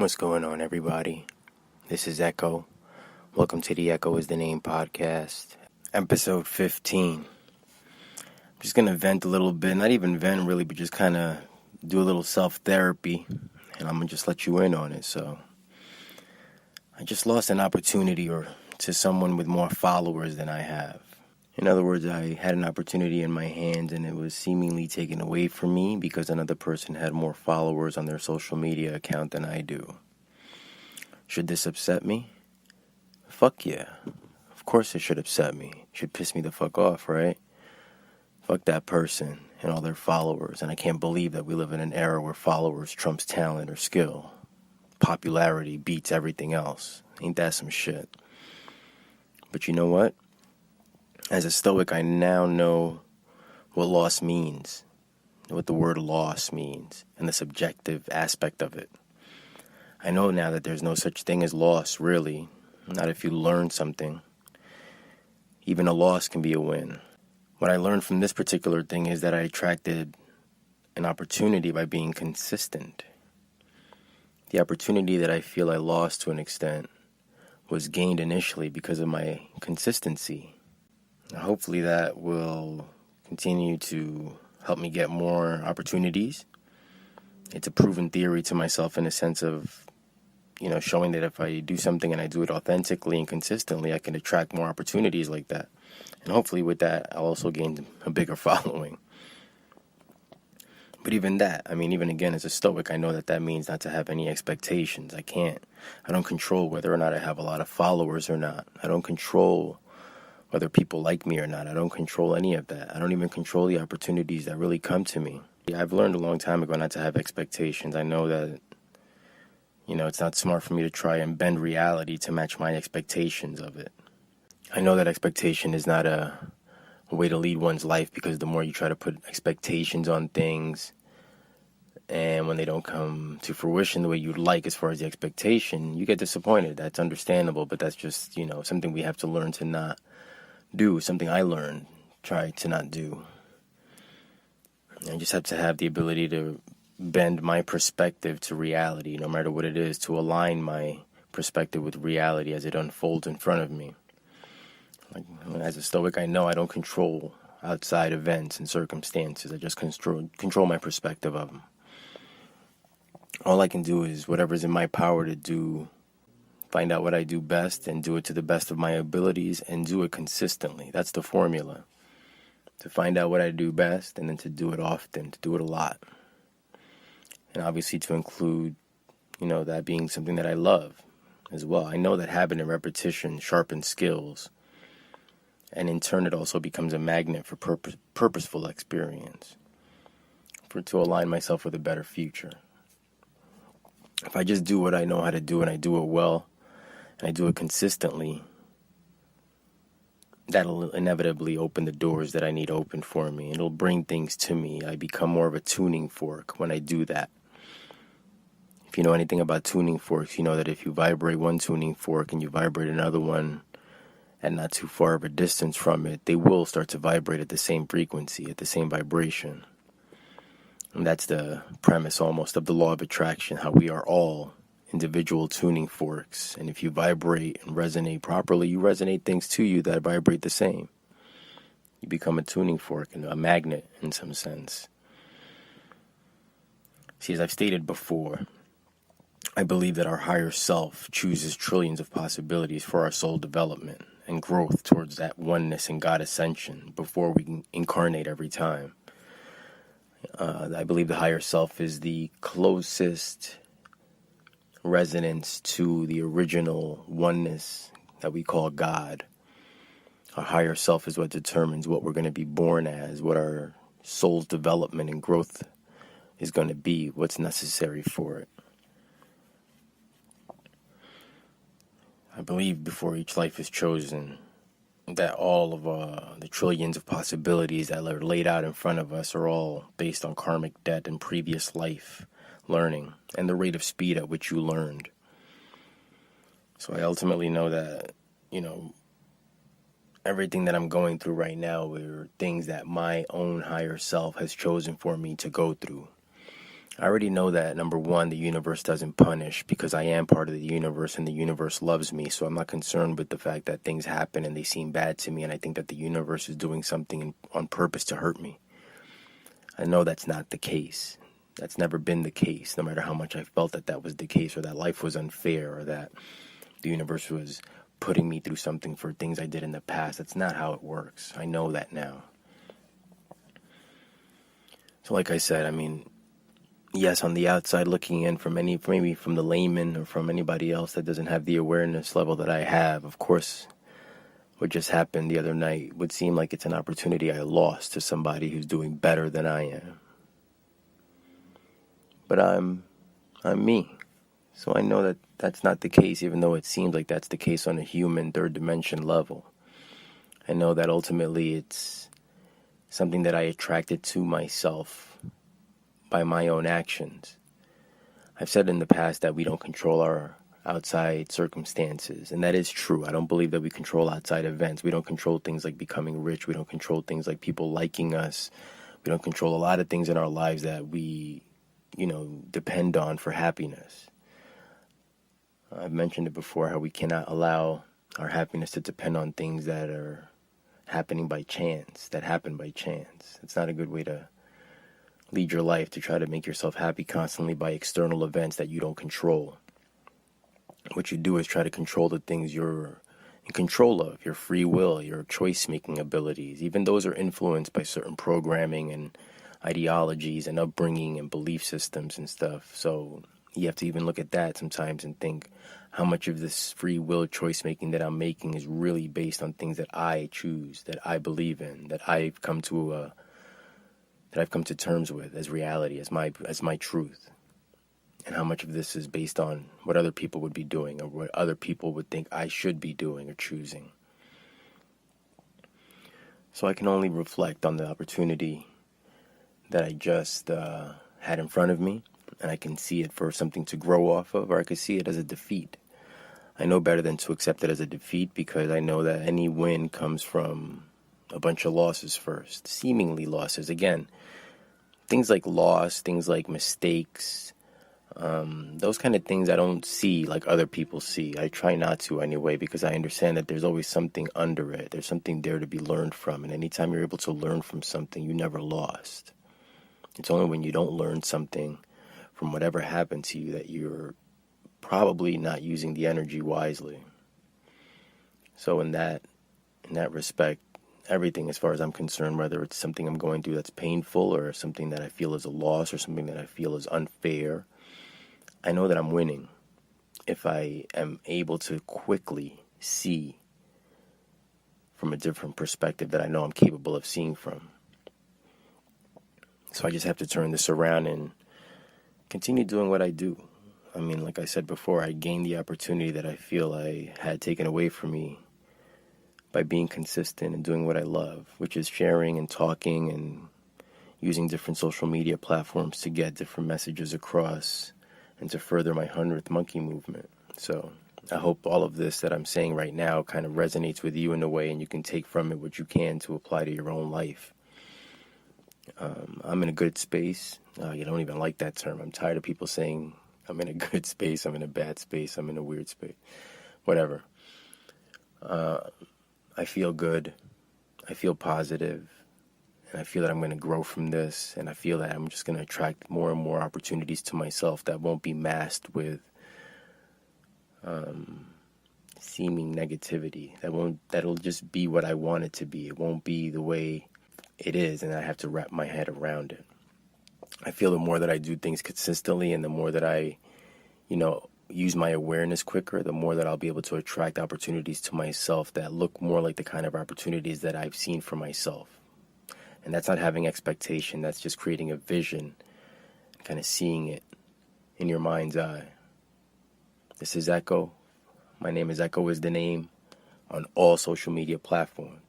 What's going on, everybody? This is Echo. Welcome to the Echoisthename podcast, episode 15. I'm just going to vent a little bit, not even vent really, but just kind of do a little self-therapy, and I'm going to just let you in on it. So, I just lost an opportunity to someone with more followers than I have. In other words, I had an opportunity in my hands and it was seemingly taken away from me because another person had more followers on their social media account than I do. Should this upset me? Fuck yeah. Of course it should upset me. It should piss me the fuck off, right? Fuck that person and all their followers. And I can't believe that we live in an era where followers trumps talent or skill. Popularity beats everything else. Ain't that some shit? But you know what? As a Stoic, I now know what loss means, what the word loss means, and the subjective aspect of it. I know now that there's no such thing as loss, really. Not if you learn something. Even a loss can be a win. What I learned from this particular thing is that I attracted an opportunity by being consistent. The opportunity that I feel I lost to an extent was gained initially because of my consistency. Hopefully that will continue to help me get more opportunities. It's a proven theory to myself in a sense of, showing that if I do something and I do it authentically and consistently, I can attract more opportunities like that. And hopefully with that, I'll also gain a bigger following. But even again, as a Stoic, I know that means not to have any expectations. I don't control whether or not I have a lot of followers or not. I don't control whether people like me or not. I don't control any of that. I don't even control the opportunities that really come to me. I've learned a long time ago not to have expectations. I know that, it's not smart for me to try and bend reality to match my expectations of it. I know that expectation is not a way to lead one's life, because the more you try to put expectations on things, and when they don't come to fruition the way you'd like as far as the expectation, you get disappointed. That's understandable, but that's just, something we have to learn to not do, something I learned, try to not do. I just have to have the ability to bend my perspective to reality, no matter what it is, to align my perspective with reality as it unfolds in front of me. As a Stoic, I know I don't control outside events and circumstances. I just control my perspective of them. All I can do is whatever's in my power to do, find out what I do best and do it to the best of my abilities and do it consistently. That's the formula. To find out what I do best and then to do it often, to do it a lot. And obviously to include, that being something that I love as well. I know that habit and repetition sharpen skills. And in turn, it also becomes a magnet for purposeful experience. To align myself with a better future. If I just do what I know how to do and I do it well, and I do it consistently, that'll inevitably open the doors that I need open for me. It'll bring things to me. I become more of a tuning fork when I do that. If you know anything about tuning forks, you know that if you vibrate one tuning fork and you vibrate another one at not too far of a distance from it, they will start to vibrate at the same frequency, at the same vibration. And that's the premise almost of the law of attraction, how we are all individual tuning forks. And if you vibrate and resonate properly, you resonate things to you that vibrate the same. You become a tuning fork and a magnet in some sense. See, as I've stated before, I believe that our higher self chooses trillions of possibilities for our soul development and growth towards that oneness and God ascension before we can incarnate every time. I believe the higher self is the closest resonance to the original oneness that we call God. Our higher self is what determines what we're going to be born as, what our soul's development and growth is going to be, what's necessary for it. I believe before each life is chosen that all of the trillions of possibilities that are laid out in front of us are all based on karmic debt and previous life learning and the rate of speed at which you learned. So I ultimately know that, everything that I'm going through right now are things that my own higher self has chosen for me to go through. I already know that, number one, the universe doesn't punish because I am part of the universe and the universe loves me. So I'm not concerned with the fact that things happen and they seem bad to me. And I think that the universe is doing something on purpose to hurt me. I know that's not the case. That's never been the case, no matter how much I felt that that was the case, or that life was unfair, or that the universe was putting me through something for things I did in the past. That's not how it works. I know that now. So like I said, I mean, yes, on the outside looking in, from maybe from the layman or from anybody else that doesn't have the awareness level that I have, of course, what just happened the other night would seem like it's an opportunity I lost to somebody who's doing better than I am. But I'm me. So I know that that's not the case, even though it seems like that's the case on a human third dimension level. I know that ultimately it's something that I attracted to myself by my own actions. I've said in the past that we don't control our outside circumstances, and that is true. I don't believe that we control outside events. We don't control things like becoming rich. We don't control things like people liking us. We don't control a lot of things in our lives that we, depend on for happiness. I've mentioned it before, how we cannot allow our happiness to depend on things that are happening by chance, that happen by chance. It's not a good way to lead your life, to try to make yourself happy constantly by external events that you don't control. What you do is try to control the things you're in control of, your free will, your choice-making abilities. Even those are influenced by certain programming and ideologies and upbringing and belief systems and stuff. So you have to even look at that sometimes and think how much of this free will choice-making that I'm making is really based on things that I choose, that I believe in, that I've come to terms with as reality, as my truth. And how much of this is based on what other people would be doing, or what other people would think I should be doing or choosing. So I can only reflect on the opportunity that I just had in front of me, and I can see it for something to grow off of, or I could see it as a defeat. I know better than to accept it as a defeat, because I know that any win comes from a bunch of losses first, seemingly losses. Again, things like loss, things like mistakes, those kind of things I don't see like other people see. I try not to anyway, because I understand that there's always something under it. There's something there to be learned from. And anytime you're able to learn from something, you never lost. It's only when you don't learn something from whatever happened to you that you're probably not using the energy wisely. So in that respect, everything, as far as I'm concerned, whether it's something I'm going through that's painful, or something that I feel is a loss, or something that I feel is unfair, I know that I'm winning if I am able to quickly see from a different perspective that I know I'm capable of seeing from. So I just have to turn this around and continue doing what I do. I mean, like I said before, I gained the opportunity that I feel I had taken away from me by being consistent and doing what I love, which is sharing and talking and using different social media platforms to get different messages across and to further my 100th monkey movement. So I hope all of this that I'm saying right now kind of resonates with you in a way, and you can take from it what you can to apply to your own life. I'm in a good space. You don't even like that term. I'm tired of people saying I'm in a good space, I'm in a bad space, I'm in a weird space. Whatever. I feel good. I feel positive. And I feel that I'm going to grow from this. And I feel that I'm just going to attract more and more opportunities to myself that won't be masked with seeming negativity. That'll just be what I want it to be. It won't be the way it is, and I have to wrap my head around it. I feel the more that I do things consistently, and the more that I, use my awareness quicker, the more that I'll be able to attract opportunities to myself that look more like the kind of opportunities that I've seen for myself. And that's not having expectation, that's just creating a vision, kind of seeing it in your mind's eye. This is Echo. My name is Echoisthename on all social media platforms.